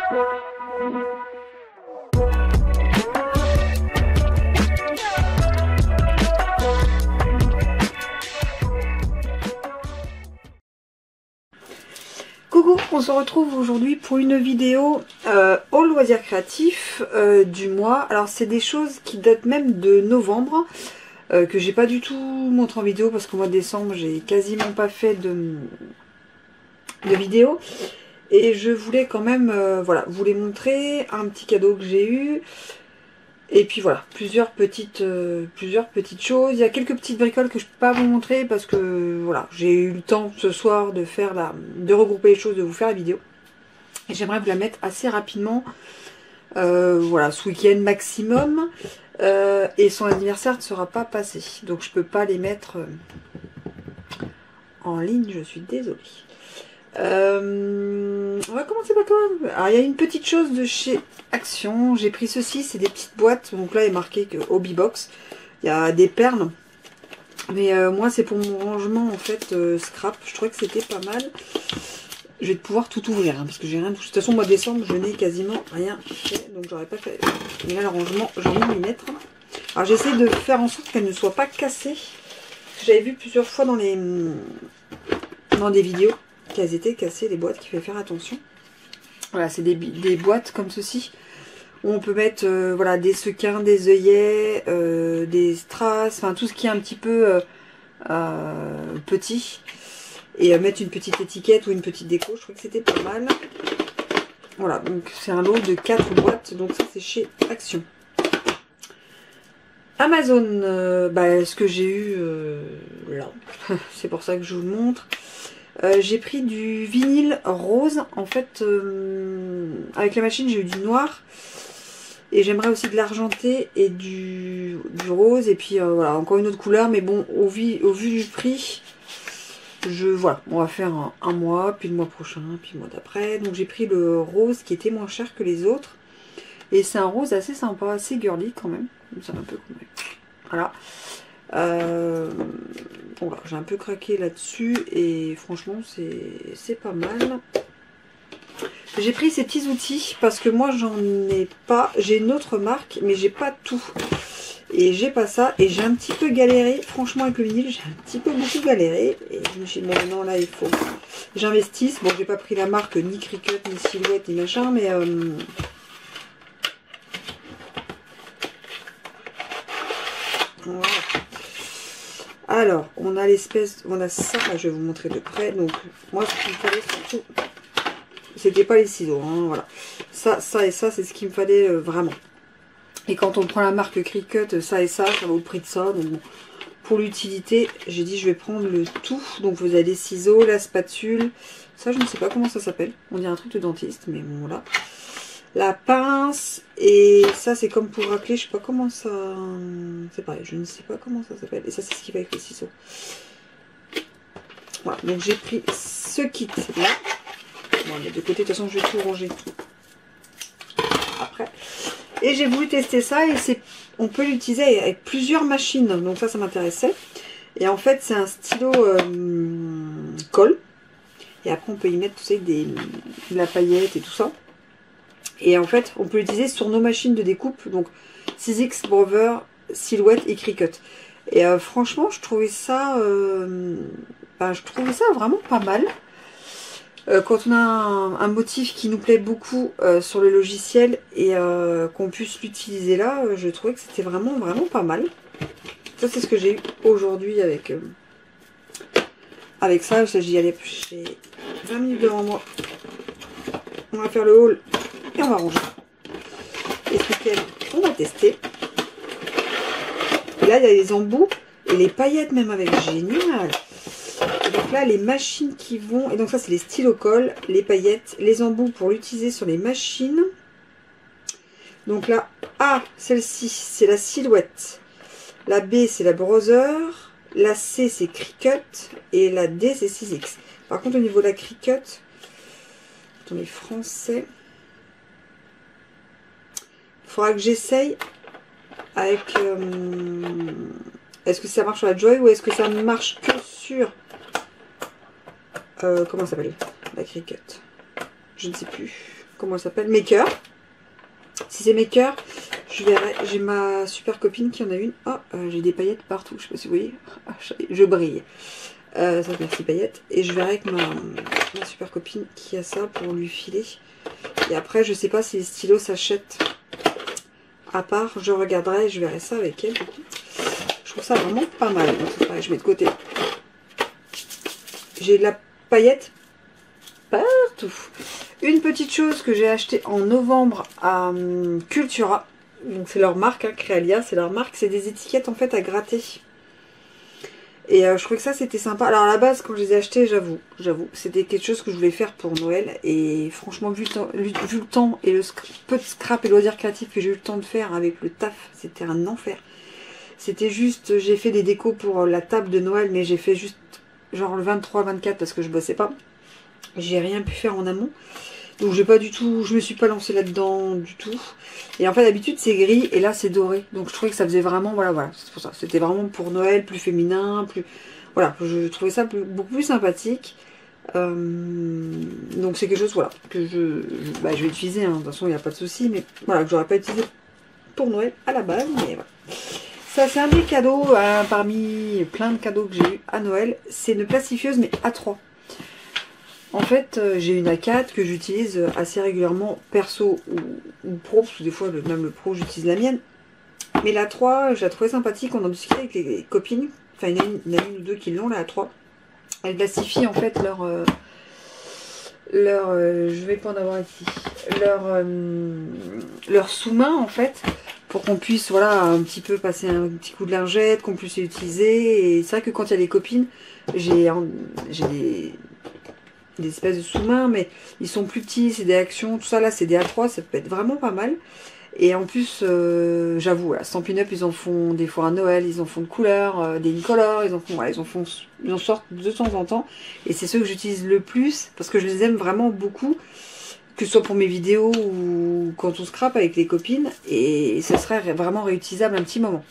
Coucou, on se retrouve aujourd'hui pour une vidéo au loisir créatif du mois. Alors c'est des choses qui datent même de novembre, que j'ai pas du tout montré en vidéo parce qu'au mois de décembre j'ai quasiment pas fait de vidéo. Et je voulais quand même voilà, vous les montrer, un petit cadeau que j'ai eu. Et puis voilà, plusieurs petites choses. Il y a quelques petites bricoles que je peux pas vous montrer parce que voilà, j'ai eu le temps ce soir de faire de regrouper les choses, de vous faire la vidéo. Et j'aimerais vous la mettre assez rapidement, voilà, ce week-end maximum. Et son anniversaire ne sera pas passé, donc je peux pas les mettre en ligne, je suis désolée. On va commencer par quoi? Alors il y a une petite chose de chez Action. J'ai pris ceci, c'est des petites boîtes. Donc là il est marqué que Hobby Box. Il y a des perles. Mais moi c'est pour mon rangement en fait scrap. Je trouvais que c'était pas mal. Je vais pouvoir tout ouvrir hein, parce que j'ai rien touché. De toute façon mois de décembre je n'ai quasiment rien fait. Donc j'aurais pas fait. Mais là le rangement j'ai envie de m'y mettre. Alors j'essaie de faire en sorte qu'elle ne soit pas cassée. J'avais vu plusieurs fois dans des vidéos qu'elles étaient cassées, les boîtes, qu'il fallait faire attention. Voilà, c'est des boîtes comme ceci, où on peut mettre voilà, des sequins, des œillets, des strass, enfin tout ce qui est un petit peu petit. Et mettre une petite étiquette ou une petite déco, je crois que c'était pas mal. Voilà, donc c'est un lot de 4 boîtes, donc ça c'est chez Action. Amazon, ce que j'ai eu là, c'est pour ça que je vous le montre. J'ai pris du vinyle rose, en fait, avec la machine j'ai eu du noir, et j'aimerais aussi de l'argenté et du rose, et puis voilà, encore une autre couleur, mais bon, au vu du prix, voilà, on va faire un mois, puis le mois prochain, puis le mois d'après, donc j'ai pris le rose qui était moins cher que les autres, et c'est un rose assez sympa, assez girly quand même, c'est un peu comme voilà. Bon, j'ai un peu craqué là-dessus et franchement c'est pas mal. J'ai pris ces petits outils parce que moi j'en ai pas, j'ai une autre marque mais j'ai pas tout et j'ai pas ça et j'ai un petit peu galéré, franchement avec le vinyle j'ai un petit peu beaucoup galéré et je me suis dit bon non là il faut j'investisse. Bon j'ai pas pris la marque ni Cricut ni Silhouette ni machin mais voilà. Alors, on a on a ça, je vais vous montrer de près. Donc, moi, ce qu'il me fallait surtout, c'était pas les ciseaux, hein, voilà. Ça et ça, c'est ce qu'il me fallait vraiment. Et quand on prend la marque Cricut, ça et ça vaut le prix de ça. Donc, bon, pour l'utilité, j'ai dit je vais prendre le tout. Donc, vous avez les ciseaux, la spatule. Ça, je ne sais pas comment ça s'appelle. On dirait un truc de dentiste, mais bon, voilà. La pince, et ça c'est comme pour racler, je sais pas comment ça... C'est pareil, je ne sais pas comment ça s'appelle. Et ça c'est ce qui va avec les ciseaux. Voilà, donc j'ai pris ce kit là. Bon, mais de côté, de toute façon je vais tout ranger après. Et j'ai voulu tester ça et on peut l'utiliser avec plusieurs machines. Donc ça m'intéressait. Et en fait c'est un stylo colle. Et après on peut y mettre, tu sais, de la paillette et tout ça. Et en fait, on peut l'utiliser sur nos machines de découpe, donc 6X, Brother, Silhouette et Cricut. Et franchement, je trouvais ça vraiment pas mal. Quand on a un motif qui nous plaît beaucoup sur le logiciel et qu'on puisse l'utiliser là, je trouvais que c'était vraiment pas mal. Ça, c'est ce que j'ai eu aujourd'hui avec ça. J'y allais, j'ai 20 minutes devant moi. On va faire le haul. Et on va ranger. Et ce week-end, on va tester. Et là, il y a les embouts et les paillettes même avec. Génial. Et donc là, les machines qui vont... Et donc ça, c'est les stylo-colle, les paillettes, les embouts pour l'utiliser sur les machines. Donc là, A, celle-ci, c'est la Silhouette. La B, c'est la Brother. La C, c'est Cricut. Et la D, c'est 6X. Par contre, au niveau de la Cricut... Attendez, français... Il faudra que j'essaye avec... est-ce que ça marche sur la Joy ou est-ce que ça ne marche que sur... comment ça s'appelle? La Cricut. Je ne sais plus. comment elle s'appelle, Maker. Si c'est Maker, je verrai. J'ai ma super copine qui en a une. Oh, j'ai des paillettes partout, je sais pas si vous voyez. Ah, je brille. Ça merci paillettes. Et je verrai avec ma super copine qui a ça pour lui filer. Et après, je sais pas si les stylos s'achètent à part. Je regarderai, je verrai ça avec elle. Je trouve ça vraiment pas mal. Donc c'est pareil, je mets de côté. J'ai de la paillette partout. Une petite chose que j'ai acheté en novembre à Cultura. Donc c'est leur marque, hein, Créalia, c'est leur marque. C'est des étiquettes en fait à gratter. Et je trouvais que ça c'était sympa. Alors à la base quand je les ai achetés, j'avoue, c'était quelque chose que je voulais faire pour Noël. Et franchement vu le temps et le peu de scrap et loisirs créatifs que j'ai eu le temps de faire avec le taf, c'était un enfer. C'était juste, j'ai fait des décos pour la table de Noël, mais j'ai fait juste genre le 23-24 parce que je bossais pas. J'ai rien pu faire en amont. Donc j'ai pas du tout, je me suis pas lancée là-dedans du tout. Et en fait d'habitude c'est gris et là c'est doré. Donc je trouvais que ça faisait vraiment, voilà, c'est pour ça. C'était vraiment pour Noël, plus féminin, plus... Voilà, je trouvais ça beaucoup plus sympathique. Donc c'est quelque chose, voilà, que je vais utiliser, hein. De toute façon il n'y a pas de souci. Mais voilà, que j'aurais pas utilisé pour Noël à la base, mais voilà. Ça c'est un des cadeaux, parmi plein de cadeaux que j'ai eu à Noël. C'est une plastifieuse mais A3. En fait, j'ai une A4 que j'utilise assez régulièrement, perso ou pro, parce que des fois, même le pro, j'utilise la mienne. Mais la 3, je la trouvais sympathique, on en discutait avec les copines. Enfin, il y en a une ou deux qui l'ont, la 3. Elle plastifie en fait je vais pas en avoir ici, leur sous-main en fait, pour qu'on puisse, voilà, un petit peu passer un petit coup de lingette, qu'on puisse l'utiliser. Et c'est vrai que quand il y a des copines, j'ai des espèces de sous-mains, mais ils sont plus petits, c'est des actions, tout ça là c'est des A3, ça peut être vraiment pas mal. Et en plus, j'avoue, voilà, Stampin' Up, ils en font des fois à Noël, ils en font de couleurs, des incolores, ils en sortent de temps en temps. Et c'est ceux que j'utilise le plus, parce que je les aime vraiment beaucoup, que ce soit pour mes vidéos ou quand on scrape avec les copines, et ça serait vraiment réutilisable un petit moment.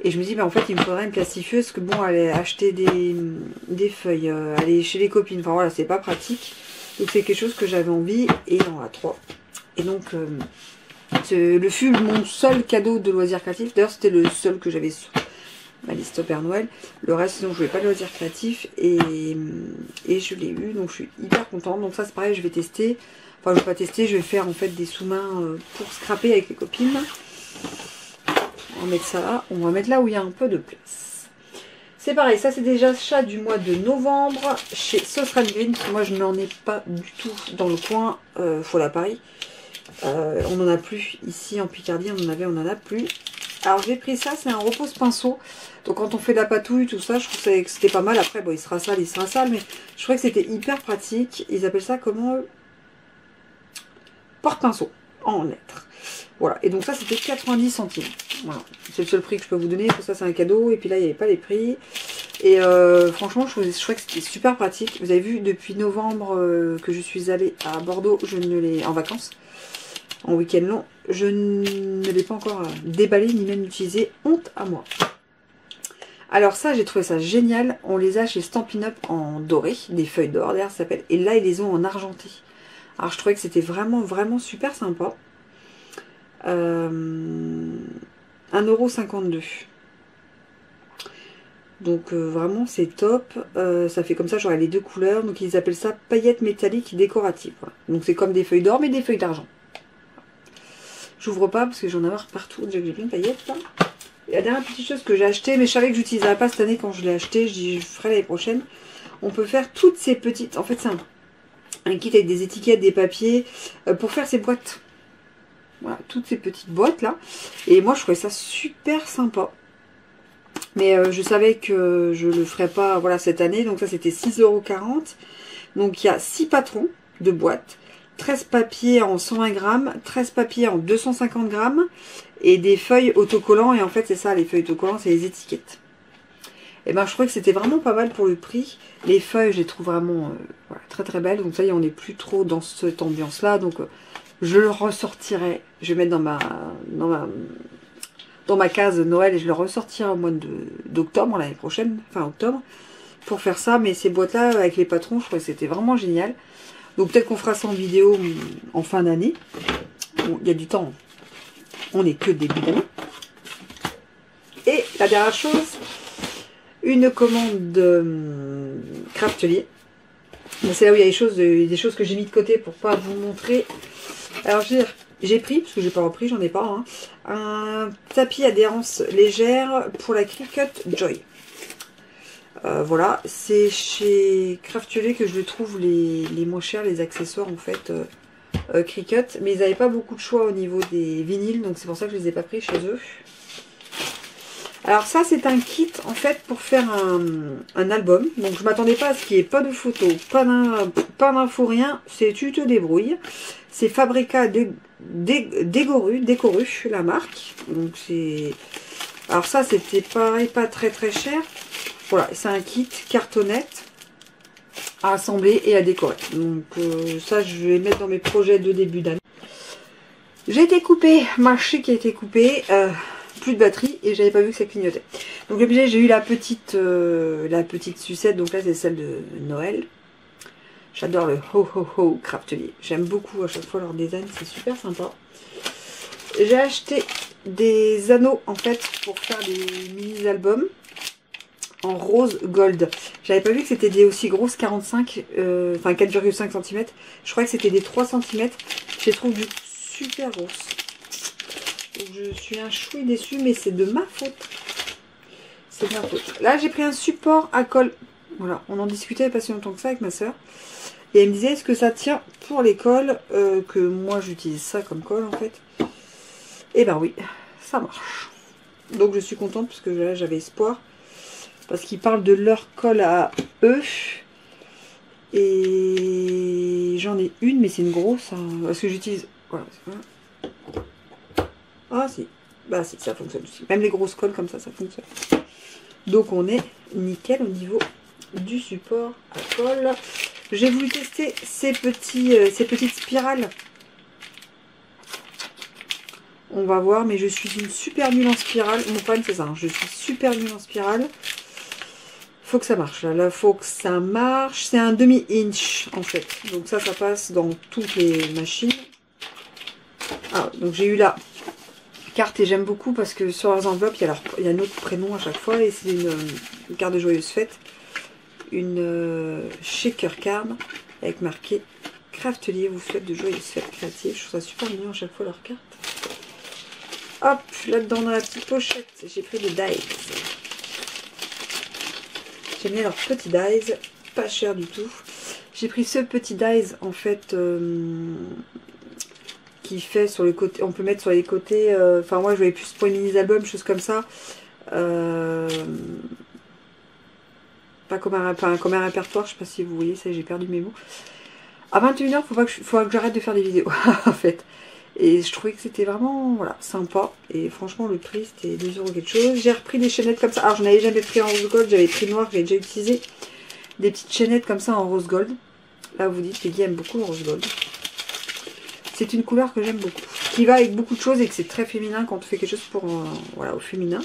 Et je me dis, bah, en fait, il me faudrait une plastifieuse, parce que bon, aller acheter des feuilles, aller chez les copines, enfin voilà, c'est pas pratique. Donc c'est quelque chose que j'avais envie, et en A3. Et donc, le fut mon seul cadeau de loisirs créatifs. D'ailleurs, c'était le seul que j'avais sur ma liste Père Noël. Le reste, sinon, je voulais pas de loisirs créatifs, et je l'ai eu, donc je suis hyper contente. Donc ça, c'est pareil, je vais tester. Enfin, je vais pas tester, je vais faire en fait des sous-mains pour scraper avec les copines. On va mettre ça là, on va mettre là où il y a un peu de place. C'est pareil, ça c'est déjà achat du mois de novembre chez Sauce Green. Moi je n'en ai pas du tout dans le coin, faut la Paris. On n'en a plus ici en Picardie, on en a plus. Alors j'ai pris ça, c'est un repose-pinceau. Donc quand on fait de la patouille, tout ça, je trouve que c'était pas mal. Après bon, il sera sale, mais je trouvais que c'était hyper pratique. Ils appellent ça comment? Porte-pinceau en lettres. Voilà, et donc ça c'était 90 centimes. Voilà, c'est le seul prix que je peux vous donner. Pour ça c'est un cadeau, et puis là il n'y avait pas les prix. Et franchement je trouvais que c'était super pratique. Vous avez vu, depuis novembre que je suis allée à Bordeaux, en vacances, en week-end long, je ne l'ai pas encore déballé ni même utilisé. Honte à moi. Alors ça, j'ai trouvé ça génial. On les a chez Stampin' Up en doré, des feuilles d'or d'ailleurs ça s'appelle. Et là ils les ont en argenté. Alors je trouvais que c'était vraiment super sympa. 1,52 €. Donc vraiment c'est top. Ça fait comme ça, j'aurai les deux couleurs. Donc ils appellent ça paillettes métalliques décoratives. Voilà. Donc c'est comme des feuilles d'or mais des feuilles d'argent. J'ouvre pas parce que j'en ai marre partout. Déjà que j'ai plein de paillettes. Là. Et la dernière petite chose que j'ai acheté, mais je savais que j'utiliserais pas cette année quand je l'ai acheté. Je dis je ferai l'année prochaine. On peut faire toutes ces petites. En fait c'est un kit avec des étiquettes, des papiers pour faire ces boîtes. Voilà, toutes ces petites boîtes là. Et moi je trouvais ça super sympa. Mais je savais que je le ferais pas, voilà, cette année. Donc ça c'était 6,40 €. Donc il y a 6 patrons de boîtes. 13 papiers en 120 grammes. 13 papiers en 250 grammes. Et des feuilles autocollants. Et en fait c'est ça, les feuilles autocollants, c'est les étiquettes. Et ben je trouvais que c'était vraiment pas mal pour le prix. Les feuilles je les trouve vraiment voilà, très belles. Donc ça y est, on n'est plus trop dans cette ambiance là. Donc je le ressortirai. Je vais mettre dans ma case Noël et je le ressortirai au mois d'octobre, l'année prochaine, fin octobre, pour faire ça. Mais ces boîtes là avec les patrons, je trouvais que c'était vraiment génial. Donc peut-être qu'on fera ça en vidéo en fin d'année. Bon, il y a du temps. On n'est que début d'année. Et la dernière chose, une commande de Craftelier. C'est là où il y a des choses que j'ai mis de côté pour pas vous montrer. Alors j'ai pris, parce que j'ai pas repris, j'en ai pas, hein, un tapis adhérence légère pour la Cricut Joy. Voilà, c'est chez Craftelier que je le trouve les moins chers, les accessoires en fait Cricut. Mais ils n'avaient pas beaucoup de choix au niveau des vinyles, donc c'est pour ça que je les ai pas pris chez eux. Alors ça c'est un kit en fait pour faire un album. Donc je m'attendais pas à ce qu'il n'y ait pas de photos, pas d'infos, rien. C'est tu te débrouilles. C'est Fabrica Décoru, la marque. Donc c'est... Alors ça c'était pareil, pas très cher. Voilà, c'est un kit cartonnette à assembler et à décorer. Donc ça je vais mettre dans mes projets de début d'année. J'ai été coupée, marché qui a été coupé. Plus de batterie et j'avais pas vu que ça clignotait. Donc l'objet, j'ai eu la petite sucette, donc là c'est celle de Noël. J'adore le Ho Ho Ho Craftelier. J'aime beaucoup à chaque fois leur design, c'est super sympa. J'ai acheté des anneaux en fait pour faire des mini-albums en rose gold. J'avais pas vu que c'était des aussi grosses 45, enfin 4,5 cm. Je crois que c'était des 3 cm. Je les trouve super grosses. Donc je suis un chouï déçue, mais c'est de ma faute. C'est de ma faute. Là, j'ai pris un support à colle. Voilà, on en discutait il n'y a pas si longtemps que ça avec ma soeur. Et elle me disait, est-ce que ça tient pour les colles que moi, j'utilise ça comme colle, en fait. Et ben oui, ça marche. Donc je suis contente, parce que là, j'avais espoir. Parce qu'ils parlent de leur colle à eux. Et j'en ai une, mais c'est une grosse. Hein, parce que j'utilise... Voilà, ah si, bah si, ça fonctionne aussi. Même les grosses colles comme ça fonctionne. Donc on est nickel au niveau du support à colle. J'ai voulu tester ces petites spirales. On va voir, mais je suis une super nulle en spirale. Mon problème c'est ça, hein, je suis super nulle en spirale. Faut que ça marche, là faut que ça marche. C'est un demi-inch en fait. Donc ça passe dans toutes les machines. Ah, donc j'ai eu là carte et j'aime beaucoup parce que sur leurs enveloppes il y a notre prénom à chaque fois et c'est une carte de joyeuse fête, une shaker card avec marqué Craftelier vous souhaite de joyeuses fêtes créatives. Je trouve ça super mignon à chaque fois leur carte. Hop, là-dedans dans la petite pochette j'ai pris des dies. J'aime bien leurs petits dies, pas cher du tout. J'ai pris ce petit dies en fait qui fait sur le côté, on peut mettre sur les côtés, enfin moi je voulais plus pour les mini-albums, choses comme ça. Pas comme un répertoire, je sais pas si vous voyez, ça j'ai perdu mes mots. À 21 h, faudra que j'arrête de faire des vidéos, en fait. Et je trouvais que c'était vraiment, voilà, sympa. Et franchement, le prix, c'était 2 € quelque chose. J'ai repris des chaînettes comme ça. Alors, je n'avais jamais pris en rose gold, j'avais pris noir, j'avais déjà utilisé des petites chaînettes comme ça en rose gold. Là, vous dites, Peggy aime beaucoup le rose gold. C'est une couleur que j'aime beaucoup. Qui va avec beaucoup de choses et que c'est très féminin quand on fait quelque chose pour, voilà, au féminin.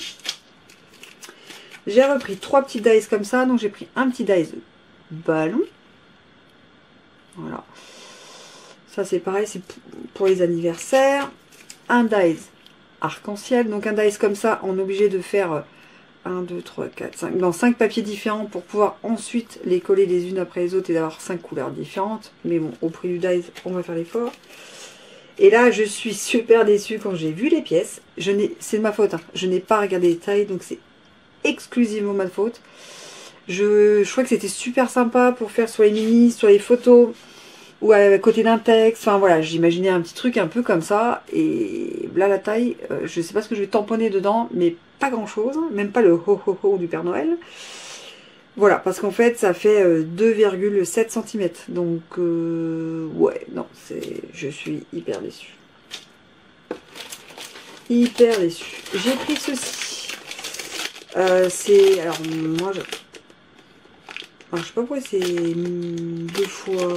J'ai repris 3 petits dies comme ça. Donc, j'ai pris un petit dies ballon. Voilà. Ça, c'est pareil, c'est pour les anniversaires. Un dies arc-en-ciel. Donc, un dies comme ça, on est obligé de faire 1, 2, 3, 4, 5. Dans 5 papiers différents pour pouvoir ensuite les coller les unes après les autres et d'avoir 5 couleurs différentes. Mais bon, au prix du dies, on va faire l'effort. Et là, je suis super déçue quand j'ai vu les pièces. C'est de ma faute, hein. Je n'ai pas regardé les tailles, donc c'est exclusivement ma faute. Je crois que c'était super sympa pour faire sur les minis, sur les photos, ou à côté d'un texte. Enfin voilà, j'imaginais un petit truc un peu comme ça. Et là, la taille, je sais pas ce que je vais tamponner dedans, mais pas grand chose. Même pas le ho ho ho du Père Noël. Voilà, parce qu'en fait, ça fait 2,7 cm. Donc, ouais, non, je suis hyper déçue. Hyper déçue. J'ai pris ceci. Alors, moi, je sais pas pourquoi c'est 2 fois...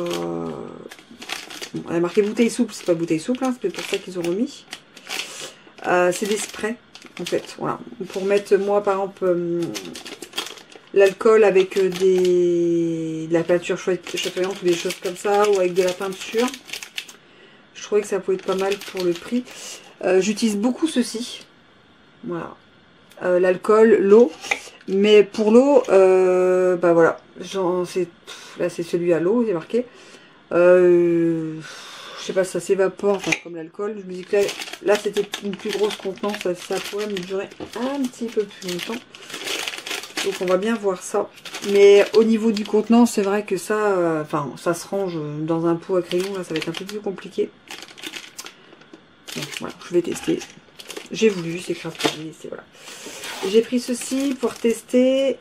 Bon, elle a marqué bouteille souple, c'est pas bouteille souple, hein, c'est peut-être pour ça qu'ils ont remis. C'est des sprays, en fait, voilà. Pour mettre, moi, par exemple... l'alcool avec de la peinture chatoyante ou des choses comme ça, ou avec de la peinture. Je trouvais que ça pouvait être pas mal pour le prix. J'utilise beaucoup ceci. Voilà. L'alcool, l'eau. Mais pour l'eau, bah voilà. Là c'est celui à l'eau, c'est marqué. Je sais pas, ça s'évapore, enfin, comme l'alcool. Je me dis que là c'était une plus grosse contenance, ça pourrait me durer un petit peu plus longtemps. Donc on va bien voir ça. Mais au niveau du contenant, c'est vrai que ça, enfin, ça se range dans un pot à crayon. Là, ça va être un peu plus compliqué. Donc voilà, je vais tester. J'ai voulu, c'est Craftly, c'est voilà. J'ai pris ceci pour tester.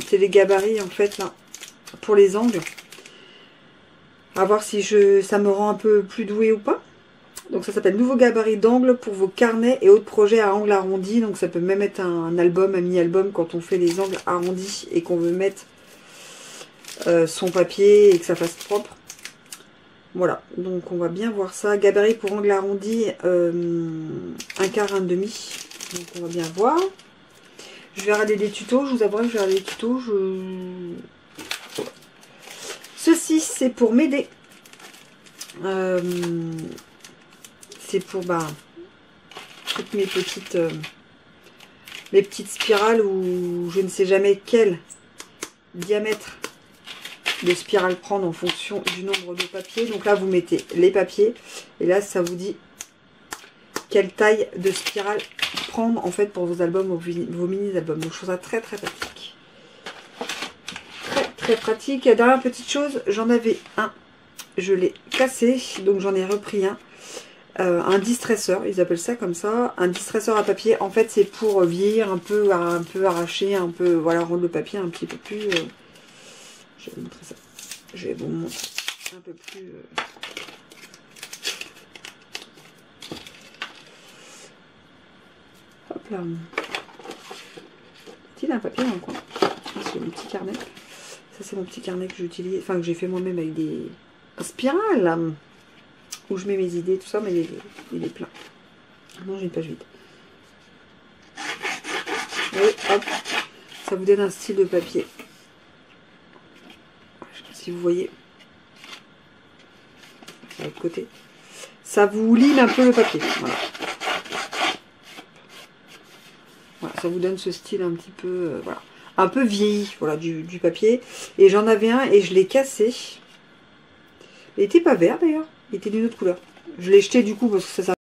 C'est les gabarits en fait là, pour les angles. À voir si ça me rend un peu plus doué ou pas. Donc ça s'appelle Nouveau gabarit d'angle pour vos carnets et autres projets à angles arrondis. Donc ça peut même être un album, un mini-album quand on fait les angles arrondis et qu'on veut mettre son papier et que ça fasse propre. Voilà, donc on va bien voir ça. Gabarit pour angles arrondis, 1/4, 1/2. Donc on va bien voir. Je vais regarder des tutos, je vous avouerai que je vais regarder des tutos. Ceci c'est pour m'aider. C'est pour toutes mes petites spirales où je ne sais jamais quel diamètre de spirale prendre en fonction du nombre de papiers. Donc là vous mettez les papiers et là ça vous dit quelle taille de spirale prendre en fait pour vos albums, vos mini-albums. Donc je trouve ça très très pratique. Très pratique. La dernière petite chose, j'en avais un, je l'ai cassé, donc j'en ai repris un. Un distresseur, ils appellent ça comme ça, un distresseur à papier. En fait, c'est pour vieillir un peu arracher, un peu, voilà, rendre le papier un petit peu plus. Je vais vous montrer ça. Je vais vous montrer un peu plus. Hop là. Il y a un papier dans le coin. C'est mon petit carnet. Ça, c'est mon petit carnet que j'utilise, enfin que j'ai fait moi-même avec des spirales. Où je mets mes idées, tout ça, mais il est plein. Non, j'ai une page vide. Et hop, ça vous donne un style de papier. Je sais pas si vous voyez. De l'autre côté. Ça vous lime un peu le papier. Voilà. Voilà, ça vous donne ce style un petit peu, voilà, un peu vieilli, voilà, du papier. Et j'en avais un et je l'ai cassé. Il n'était pas vert d'ailleurs. Il était d'une autre couleur. Je l'ai jeté du coup parce que ça